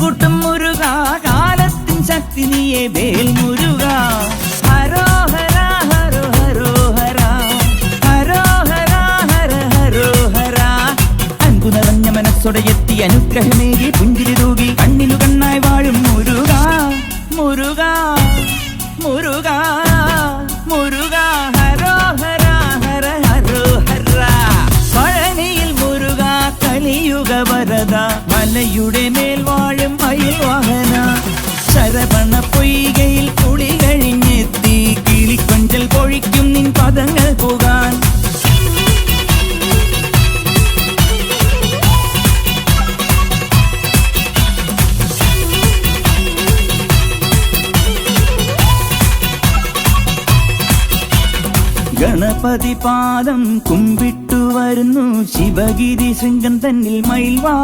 കൂട്ടും മുരുക കാലത്തിൻ ശക്തി നീയെ വേൽ മുരുക ഹരോഹര ഹരോ ഹരോഹര ഹരോഹര ഹര ഹരോഹര അൻപു നിറഞ്ഞ മനസ്സോടെ എത്തി അനുഗ്രഹമേകി പുഞ്ചിരി തൂകി കണ്ണിനു കണ്ണായി വാഴും മുരുക മുരുക മുരുക മുരുക ഹരോഹര ഹര ഹരോഹര പഴനിയിൽ മുരുക കലിയുഗ വരദ മലയുടെ മേൽ വാഴും മയിൽ വാഹന ശരവണ പൊയ്കയിൽ കുളി കഴിഞ്ഞെത്തി കിളിക്കൊഞ്ചൽ പൊഴിക്കും നിൻ പദങ്ങൾ പോകാൻ ഗണപതി പാദം കുമ്പിട്ടു വരുന്നു ശിവഗിരി ശൃംഗം തന്നിൽ മയിൽ